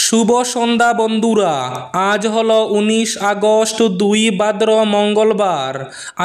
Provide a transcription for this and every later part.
শুভ সন্ধ্যা বন্ধুরা। আজ হলো 19 আগস্ট, 2 ভাদ্র, মঙ্গলবার।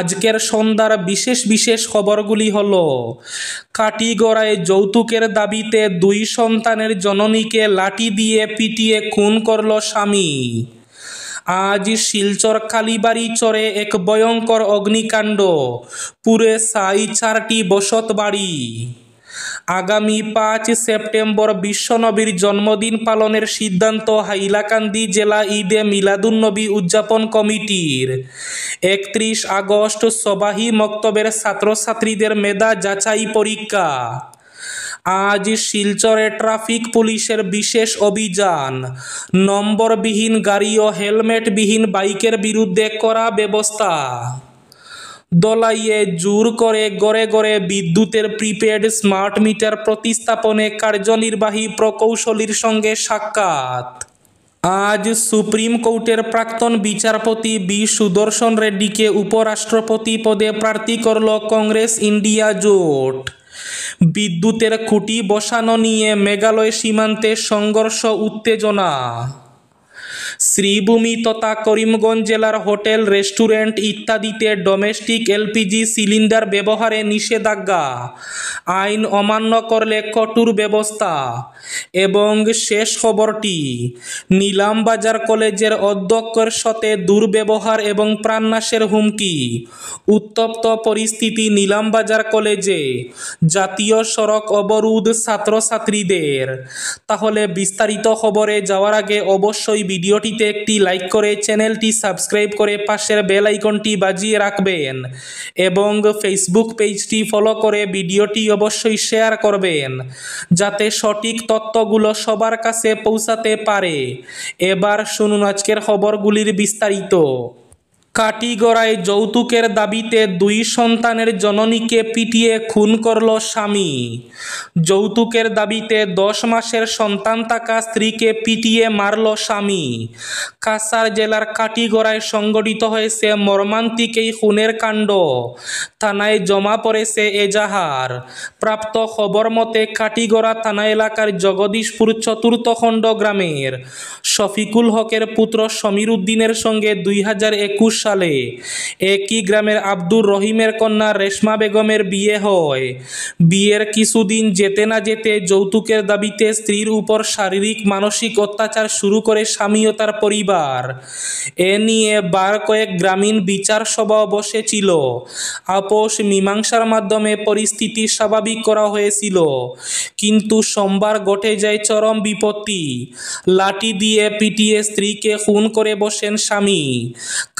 আজকের সন্ধ্যার বিশেষ বিশেষ খবরগুলি হলো: কাটিগড়ায় যৌতুকের দাবিতে 2 সন্তানের জননীকে লাঠি দিয়ে পিটিয়ে খুন করল স্বামী। আজ শিলচর কালীবাড়ি চরে এক ভয়ঙ্কর অগ্নিকাণ্ড, পুড়ে ছাই 4টি বসত বাড়ি। আগামী 5 সেপ্টেম্বর বিশ্বনবীর জন্মদিন পালনের সিদ্ধান্ত হাইলাকান্দি জেলা ঈদে মিলাদুন্নবী উদযাপন কমিটির। 31 আগস্ট সবাহি মক্তবের ছাত্রছাত্রীদের মেধা যাচাই পরীক্ষা। আজ শিলচরে ট্রাফিক পুলিশের বিশেষ অভিযান, নম্বরবিহীন গাড়ি ও হেলমেটবিহীন বাইকের বিরুদ্ধে কড়া ব্যবস্থা। দলাইয়ে জোর করে গড়ে গড়ে বিদ্যুতের প্রিপেড স্মার্ট মিটার প্রতিস্থাপনে কার্যনির্বাহী প্রকৌশলীর সঙ্গে সাক্ষাৎ। আজ সুপ্রিম কোর্টের প্রাক্তন বিচারপতি বি সুদর্শন রেড্ডিকে উপরাষ্ট্রপতি পদে প্রার্থী করল কংগ্রেস ইন্ডিয়া জোট। বিদ্যুতের খুঁটি বসানো নিয়ে মেঘালয় সীমান্তে সংঘর্ষ, উত্তেজনা। শ্রীভূমি তথা করিমগঞ্জ জেলার হোটেল, রেস্টুরেন্ট ইত্যাদিতে ডোমেস্টিক এলপিজি সিলিন্ডার ব্যবহারে নিষেধাজ্ঞা, আইন অমান্য করলে কঠোর ব্যবস্থা। এবং শেষ খবরটি, নিলামবাজার কলেজের অধ্যক্ষের সাথে দুর্ব্যবহার এবং প্রাণনাশের হুমকি। উত্তপ্ত পরিস্থিতি নিলামবাজার কলেজে, জাতীয় সড়ক অবরোধ ছাত্রছাত্রীদের। তাহলে বিস্তারিত খবরে যাওয়ার আগে অবশ্যই ভিডিওটিতে একটি লাইক করে চ্যানেলটি সাবস্ক্রাইব করে পাশের বেল আইকনটি বাজিয়ে রাখবেন এবং ফেসবুক পেজটি ফলো করে ভিডিওটি অবশ্যই শেয়ার করবেন যাতে সঠিক তথ্যগুলো সবার কাছে পৌঁছাতে পারে। এবার শুনুন আজকের খবরগুলির বিস্তারিত। কাটিগড়ায় যৌতুকের দাবিতে 2 সন্তানের জননীকে পিটিয়ে খুন করল স্বামী। যৌতুকের দাবিতে 10 মাসের সন্তান থাকা স্ত্রীকে পিটিয়ে মারল স্বামী। কাছাড় জেলার কাটিগড়ায় সংঘটিত হয়েছে মর্মান্তিক এই খুনের কাণ্ড। থানায় জমা পড়েছে এজাহার। প্রাপ্ত খবর মতে কাটিগড়া থানা এলাকার জগদীশপুর চতুর্থ খণ্ড গ্রামের শফিকুল হকের পুত্র সমীর উদ্দিনের সঙ্গে 2021 সালে একই গ্রামের আব্দুর রহিমের কন্যা রেশমা বেগমের বিয়ে হয়। বিয়ের কিছুদিন যেতে না যেতে যৌতুকের দাবিতে স্ত্রীর উপর শারীরিক মানসিক অত্যাচার শুরু করে স্বামী ও তার পরিবার। এ নিয়ে বার কয়েক গ্রামীণ বিচার সভা বসেছিল। আপোষ মীমাংসার মাধ্যমে পরিস্থিতি স্বাভাবিক করা হয়েছিল, কিন্তু সোমবার ঘটে যায় চরম বিপত্তি। লাঠি দিয়ে পিটিয়ে স্ত্রীকে খুন করে বসেন স্বামী।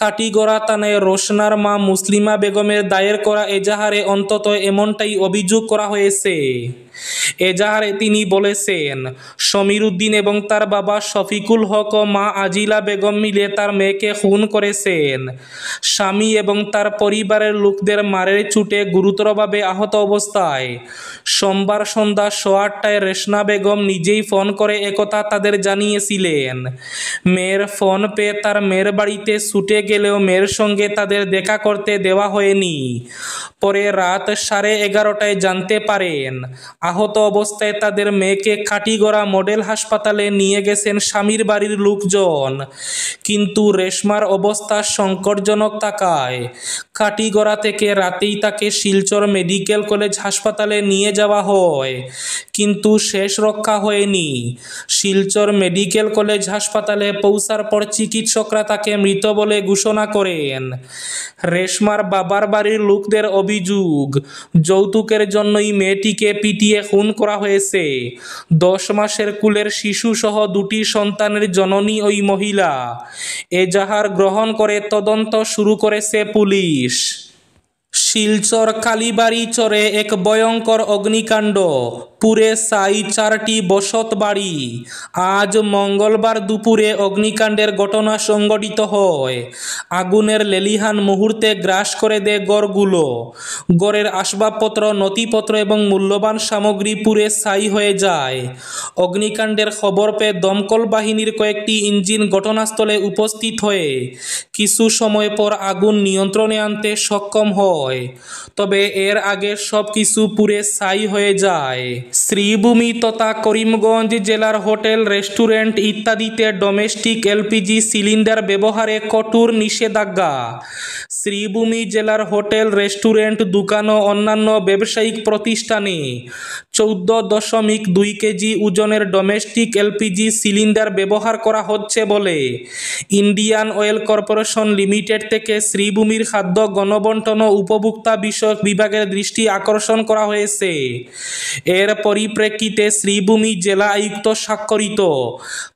কাটিগড়া থানায় রোশনার মা মুসলিমা বেগমের দায়ের করা এজাহারে অন্তত এমনটাই অভিযোগ করা হয়েছে। এজাহারে তিনি বলেছেন, সমীর উদ্দিন এবং তার বাবা শফিকুল হক ও মা আজিলা বেগম মিলে তার মেয়েকে খুন করেছেন। স্বামী এবং তার পরিবারের লোকদের মারের চোটে গুরুতরভাবে আহত অবস্থায় সোমবার সন্ধ্যা 8:15টায় রেশনা বেগম নিজেই ফোন করে একথা তাদের জানিয়েছিলেন। মেয়ের ফোন পেয়ে তার মেয়ের বাড়িতে ছুটে গেলেও মেয়ের সঙ্গে তাদের দেখা করতে দেওয়া হয়নি। পরে রাত 11:30টায় জানতে পারেন আহত অবস্থায় তাদের মেয়েকে কাটিগড়া মডেল হাসপাতালে নিয়ে গেছেন স্বামীর বাড়ির লোকজন, কিন্তু রেশমার অবস্থা সংকটজনক থাকায় কাটিগড়া থেকে রাতেই তাকে শিলচর মেডিকেল কলেজ হাসপাতালে নিয়ে যাওয়া হয়, কিন্তু শেষ রক্ষা হয়নি। শিলচর মেডিকেল কলেজ হাসপাতালে পৌঁছার পর চিকিৎসকরা তাকে মৃত বলে ঘোষণা করেন। রেশমার বাবার বাড়ির লোকদের অভিযোগ, যৌতুকের জন্যই মেয়েটিকে পিটিয়ে খুন করা হয়েছে। 10 মাসের কুলের শিশু সহ 2টি সন্তানের জননী ওই মহিলা। এজাহার গ্রহণ করে তদন্ত শুরু করেছে পুলিশ। শিলচর কালীবাড়ি চরে এক ভয়ঙ্কর অগ্নিকাণ্ড, পুড়ে ছাই 4টি বসত বাড়ি। আজ মঙ্গলবার দুপুরে অগ্নিকাণ্ডের ঘটনা সংঘটিত হয়। আগুনের লেলিহান মুহূর্তে গ্রাস করে দেয় ঘরগুলো। ঘরের আসবাবপত্র, নথিপত্র এবং মূল্যবান সামগ্রী পুড়ে ছাই হয়ে যায়। অগ্নিকাণ্ডের খবর পেয়ে দমকল বাহিনীর কয়েকটি ইঞ্জিন ঘটনাস্থলে উপস্থিত হয়ে কিছু সময় পর আগুন নিয়ন্ত্রণে আনতে সক্ষম হয়। তবে এর আগে সব কিছু পুরে ছাই হয়ে যায়। শ্রীভূমি তথা করিমগঞ্জ জেলার হোটেল, রেস্টুরেন্ট ইত্যাদিতে ডোমেস্টিক এলপিজি সিলিন্ডার ব্যবহারে কঠোর নিষেধাজ্ঞা। শ্রীভূমি জেলার হোটেল, রেস্টুরেন্ট, দোকান ও অন্যান্য ব্যবসায়িক প্রতিষ্ঠানে 14.2 কেজি ওজনের ডোমেস্টিক এলপিজি সিলিন্ডার ব্যবহার করা হচ্ছে বলে ইন্ডিয়ান অয়েল কর্পোরেশন লিমিটেড থেকে শ্রীভূমির খাদ্য গণবণ্টন ও উপভোক্তা বিষয়ক বিভাগের দৃষ্টি আকর্ষণ করা হয়েছে। এর পরিপ্রেক্ষিতে শ্রীভূমি জেলা আয়ুক্ত স্বাক্ষরিত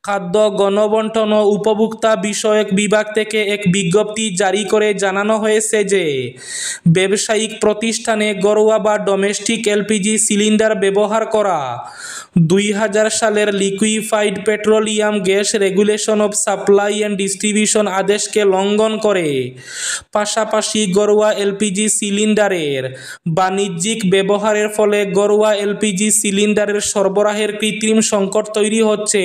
খাদ্য গণবণ্টন ও উপভোক্তা বিষয়ক বিভাগ থেকে এক বিজ্ঞপ্তি জারি করে জানানো হয়েছে যে ব্যবসায়িক প্রতিষ্ঠানে ঘরোয়া বা ডোমেস্টিক এলপিজি সিলিন্ডার ব্যবহার করা 2000 সালের liquefied petroleum gas regulation of supply and distribution আদেশকে লঙ্ঘন করে। পাশাপাশি ঘরোয়া এলপিজি সিলিন্ডারের বাণিজ্যিক ব্যবহারের ফলে ঘরোয়া এলপিজি সিলিন্ডারের সরবরাহের কৃত্রিম সংকট তৈরি হচ্ছে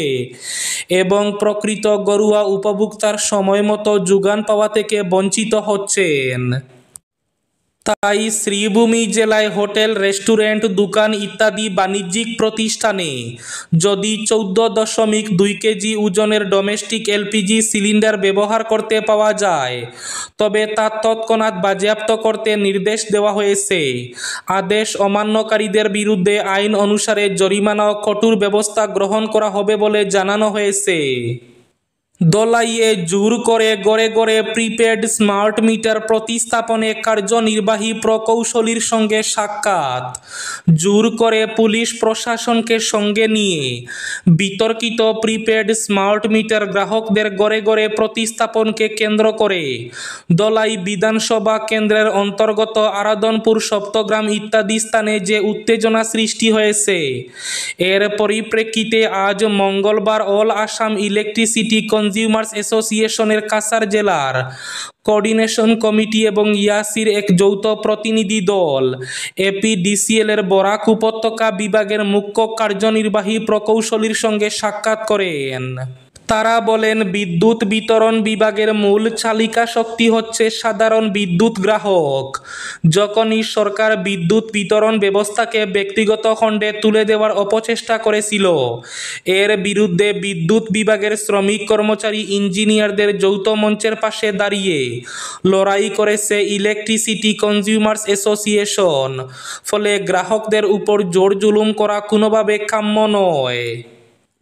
এবং প্রকৃত ঘরোয়া উপভোক্তার সময়মতো যোগান পাওয়া থেকে বঞ্চিত হচ্ছেন। তাই শ্রীভূমি জেলায় হোটেল, রেস্টুরেন্ট, দোকান ইত্যাদি বাণিজ্যিক প্রতিষ্ঠানে যদি 14.2 কেজি ওজনের ডোমেস্টিক এলপিজি সিলিন্ডার ব্যবহার করতে পাওয়া যায় তবে তা তৎক্ষণাৎ বাজেয়াপ্ত করতে নির্দেশ দেওয়া হয়েছে। আদেশ অমান্যকারীদের বিরুদ্ধে আইন অনুসারে জরিমানা ও কঠোর ব্যবস্থা গ্রহণ করা হবে বলে জানানো হয়েছে। দলাইয়ে জোর করে গড়ে গড়ে প্রিপেড স্মার্ট মিটার প্রতিস্থাপনে কার্যনির্বাহী প্রকৌশলীর সঙ্গে সাক্ষাৎ। জোর করে পুলিশ প্রশাসনকে সঙ্গে নিয়ে বিতর্কিত প্রিপেড স্মার্ট মিটার গ্রাহকদের গড়ে গড়ে প্রতিস্থাপনকে কেন্দ্র করে দলাই বিধানসভা কেন্দ্রের অন্তর্গত আরাধনপুর, সপ্তগ্রাম ইত্যাদি স্থানে যে উত্তেজনা সৃষ্টি হয়েছে, এর পরিপ্রেক্ষিতে আজ মঙ্গলবার অল আসাম ইলেকট্রিসিটি কনজিউমার্স অ্যাসোসিয়েশনের কাছাড় জেলার কোঅর্ডিনেশন কমিটি এবং ইয়াসির এক যৌথ প্রতিনিধি দল এপিডিসিএল এর বরাক উপত্যকা বিভাগের মুখ্য কার্যনির্বাহী প্রকৌশলীর সঙ্গে সাক্ষাৎ করেন। তারা বলেন, বিদ্যুৎ বিতরণ বিভাগের মূল চালিকা শক্তি হচ্ছে সাধারণ বিদ্যুৎ গ্রাহক। যখনই সরকার বিদ্যুৎ বিতরণ ব্যবস্থাকে ব্যক্তিগত খণ্ডে তুলে দেওয়ার অপচেষ্টা করেছিল, এর বিরুদ্ধে বিদ্যুৎ বিভাগের শ্রমিক, কর্মচারী, ইঞ্জিনিয়ারদের যৌথ মঞ্চের পাশে দাঁড়িয়ে লড়াই করেছে ইলেকট্রিসিটি কনজিউমার্স অ্যাসোসিয়েশন। ফলে গ্রাহকদের উপর জোর জুলুম করা কোনোভাবে কাম্য নয়।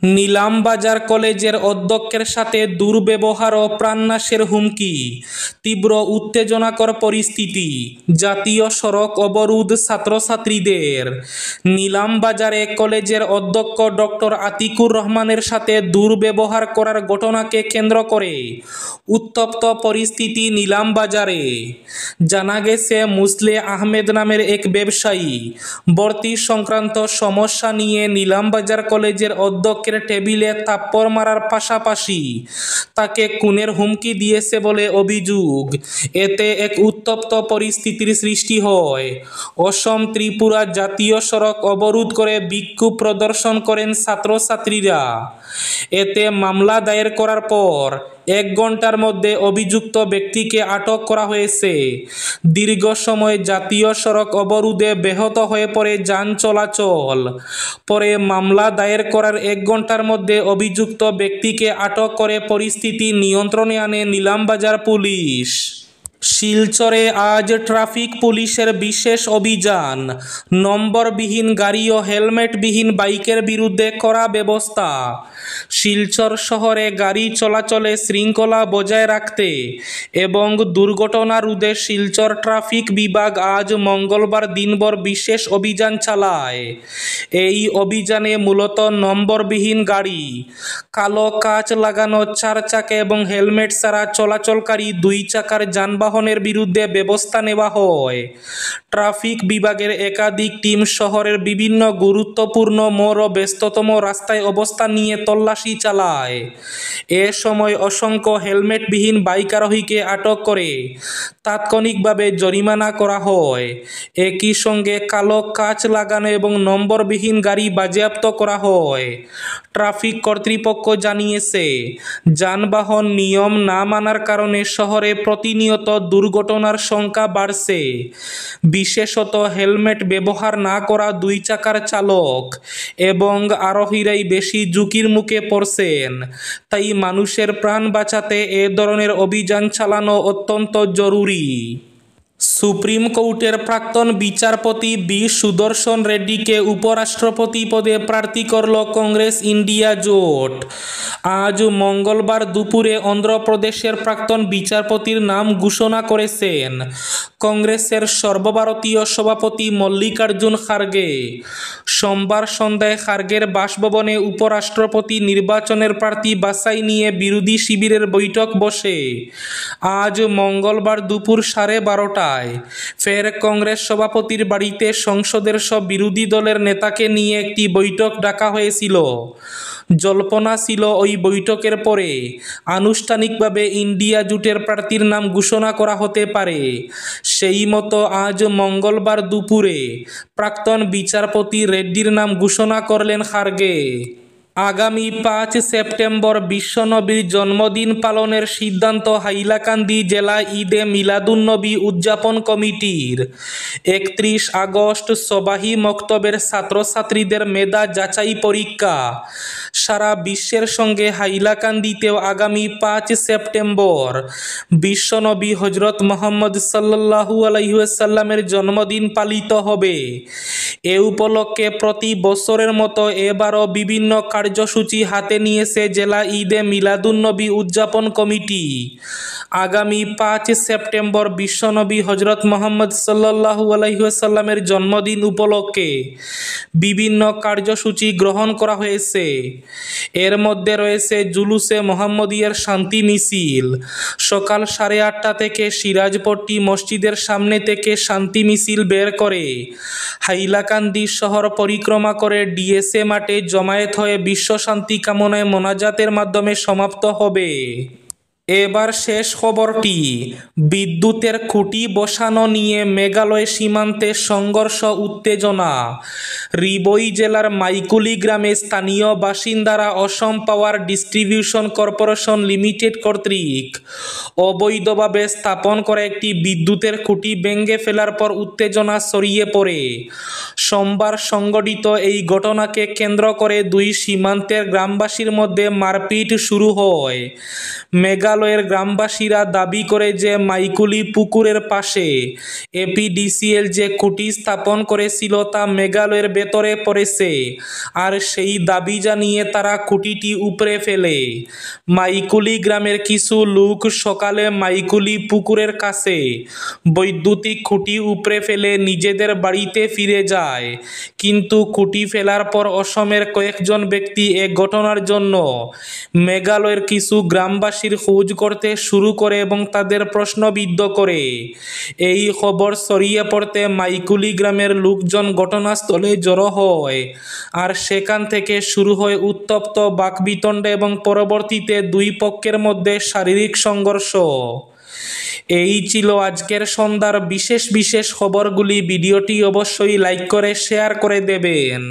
নিলামবাজার কলেজের অধ্যক্ষের সাথে দুর্ব্যবহার ও প্রাণনাশের হুমকি, তীব্র উত্তেজনাকর পরিস্থিতি, জাতীয় সড়ক অবরোধ ছাত্রছাত্রীদের। নিলামবাজারে কলেজের অধ্যক্ষ ডক্টর আতিকুর রহমানের সাথে দুর্ব্যবহার করার ঘটনাকে কেন্দ্র করে উত্তপ্ত পরিস্থিতি নিলামবাজারে। জানা গেছে, মুসলে আহমেদ নামের এক ব্যবসায়ী ভর্তি সংক্রান্ত সমস্যা নিয়ে নিলামবাজার কলেজের অধ্যক্ষ টেবিলে থাপ্পড় মারার পাশাপাশি তাকে খুনের হুমকি দিয়েছে বলে অভিযোগ। এতে এক উত্তপ্ত পরিস্থিতির সৃষ্টি হয়। অসম ত্রিপুরা জাতীয় সড়ক অবরোধ করে বিক্ষোভ প্রদর্শন করেন ছাত্রছাত্রীরা। এতে মামলা দায়ের করার পর 1 ঘন্টার মধ্যে অভিযুক্ত ব্যক্তিকে আটক করা হয়েছে। দীর্ঘ সময় জাতীয় সড়ক অবরোধে ব্যাহত হয়ে পড়ে যান চলাচল। পরে মামলা দায়ের করার 1 ঘন্টার মধ্যে অভিযুক্ত ব্যক্তিকে আটক করে পরিস্থিতি নিয়ন্ত্রণে আনে নিলামবাজার পুলিশ। শিলচরে আজ ট্রাফিক পুলিশের বিশেষ অভিযান। নম্বরবিহীন গাড়ি ও হেলমেটবিহীন বাইকের বিরুদ্ধে কড়া ব্যবস্থা। শিলচর শহরে গাড়ি চলাচলে শৃঙ্খলা বজায় রাখতে এবং দুর্ঘটনা রোধে শিলচর ট্রাফিক বিভাগ আজ মঙ্গলবার দিনভর বিশেষ অভিযান চালায়। এই অভিযানে মূলত নম্বরবিহীন গাড়ি, কালো কাচ লাগানো 4 চাকা এবং হেলমেট ছাড়া চলাচলকারী 2 চাকার যানবাহনের বিরুদ্ধে ব্যবস্থা নেওয়া হয়। ট্রাফিক বিভাগের একাধিক টিম শহরের বিভিন্ন গুরুত্বপূর্ণ মোড় ও ব্যস্ততম রাস্তায় অবস্থান নিয়ে তল্লাশি চালায়। এ সময় অসংখ্য হেলমেটবিহীন বাইক আরোহীকে আটক করে তাৎক্ষণিকভাবে জরিমানা করা হয়। একই সঙ্গে কালো কাচ লাগানো এবং নম্বরবিহীন গাড়ি বাজেয়াপ্ত করা হয়। ট্রাফিক কর্তৃপক্ষ জানিয়েছে, যানবাহন নিয়ম না মানার কারণে শহরে প্রতিনিয়ত দুর্ঘটনার সংখ্যা বাড়ছে। বিশেষত হেলমেট ব্যবহার না করা দুই চাকার চালক এবং আরোহীরাই বেশি ঝুঁকির মুখে পড়ছেন। তাই মানুষের প্রাণ বাঁচাতে এ ধরনের অভিযান চালানো অত্যন্ত জরুরি। সুপ্রিম কোর্টের প্রাক্তন বিচারপতি বি সুদর্শন রেড্ডিকে উপরাষ্ট্রপতি পদে প্রার্থী করল কংগ্রেস ইন্ডিয়া জোট। আজ মঙ্গলবার দুপুরে অন্ধ্রপ্রদেশের প্রাক্তন বিচারপতির নাম ঘোষণা করেছেন কংগ্রেসের সর্বভারতীয় সভাপতি মল্লিকার্জুন খার্গে। সোমবার সন্ধ্যায় খার্গের বাসভবনে উপরাষ্ট্রপতি নির্বাচনের প্রার্থী বাছাই নিয়ে বিরোধী শিবিরের বৈঠক বসে। আজ মঙ্গলবার দুপুর 12:30টায় ফের কংগ্রেস সভাপতির বাড়িতে সংসদের সব বিরোধী দলের নেতাকে নিয়ে একটি বৈঠক ডাকা হয়েছিল। জল্পনা ছিল ওই বৈঠকের পরে আনুষ্ঠানিকভাবে ইন্ডিয়া জোটের প্রার্থীর নাম ঘোষণা করা হতে পারে। সেই মতো আজ মঙ্গলবার দুপুরে প্রাক্তন বিচারপতি রেড্ডির নাম ঘোষণা করলেন খার্গে। আগামী 5 সেপ্টেম্বর বিশ্বনবীর জন্মদিন পালনের সিদ্ধান্ত হাইলাকান্দি জেলা ঈদে মিলাদুন্নবী উদযাপন কমিটির। 31 আগস্ট সবাহি মক্তবের ছাত্রছাত্রীদের মেধা যাচাই পরীক্ষা। সারা বিশ্বের সঙ্গে হাইলাকান্দিতেও আগামী 5 সেপ্টেম্বর বিশ্বনবী হজরত মুহাম্মদ সাল্লাল্লাহু আলাইহি ওয়াসাল্লামের জন্মদিন পালিত হবে। এ উপলক্ষে প্রতি বছরের মতো এবারও বিভিন্ন কার্যসূচি হাতে নিয়েছে জেলা ঈদে মিলাদুন্নবী উদযাপন কমিটি। আগামী 5 সেপ্টেম্বর বিশ্বনবী হজরত মুহাম্মদ সাল্লাল্লাহু আলাইহি ওয়াসাল্লামের জন্মদিন উপলক্ষে বিভিন্ন কার্যসূচি গ্রহণ করা হয়েছে। এর মধ্যে রয়েছে জুলুসে মোহাম্মদিয়ার শান্তি মিছিল। সকাল 8:30 থেকে সিরাজপট্টি মসজিদের সামনে থেকে শান্তি মিছিল বের করে হাইলাকান্দি শহর পরিক্রমা করে ডিএসএ মাঠে জমায়েত হয়ে বিশ্ব শান্তি কামনায় মোনাজাতের মাধ্যমে সমাপ্ত হবে। এবার শেষ খবরটি। বিদ্যুতের খুঁটি বসানো নিয়ে মেঘালয় সীমান্তে সংঘর্ষ উত্তেজনা। রিবই জেলার মাইকুলি গ্রামে স্থানীয় বাসিন্দারা অসম পাওয়ার ডিস্ট্রিবিউশন কর্পোরেশন লিমিটেড কর্তৃক অবৈধভাবে স্থাপন করা একটি বিদ্যুতের খুঁটি ভেঙে ফেলার পর উত্তেজনা ছড়িয়ে পড়ে। সোমবার সংঘটিত এই ঘটনাকে কেন্দ্র করে দুই সীমান্তের গ্রামবাসীর মধ্যে মারপিট শুরু হয়। মেঘালয়ের গ্রামবাসীরা দাবি করে যে মাইকুলি পুকুরের পাশে এপিডিসিএল যে খুঁটি স্থাপন করেছিল তা মেঘালয়ের ভেতরে পড়েছে, আর সেই দাবি জানিয়ে তারা খুঁটিটি উপড়ে ফেলে। মাইকুলি গ্রামের কিছু লোক সকালে মাইকুলি পুকুরের কাছে বৈদ্যুতিক খুঁটি উপড়ে ফেলে নিজেদের বাড়িতে ফিরে যায়, কিন্তু খুঁটি ফেলার পর অসমের কয়েকজন ব্যক্তি এ ঘটনার জন্য মেঘালয়ের কিছু গ্রামবাসীর খোঁজ করতে শুরু করে এবং তাদের প্রশ্নবিদ্ধ করে। এই খবর ছড়িয়ে পড়তে মাইকুলি গ্রামের লোকজন ঘটনাস্থলে জড়ো হয়, আর সেখান থেকে শুরু হয় উত্তপ্ত বাকবিতণ্ডা এবং পরবর্তীতে দুই পক্ষের মধ্যে শারীরিক সংঘর্ষ। এই ছিল আজকের সন্ধ্যার বিশেষ খবরগুলি। ভিডিওটি অবশ্যই লাইক করে শেয়ার করে দেবেন।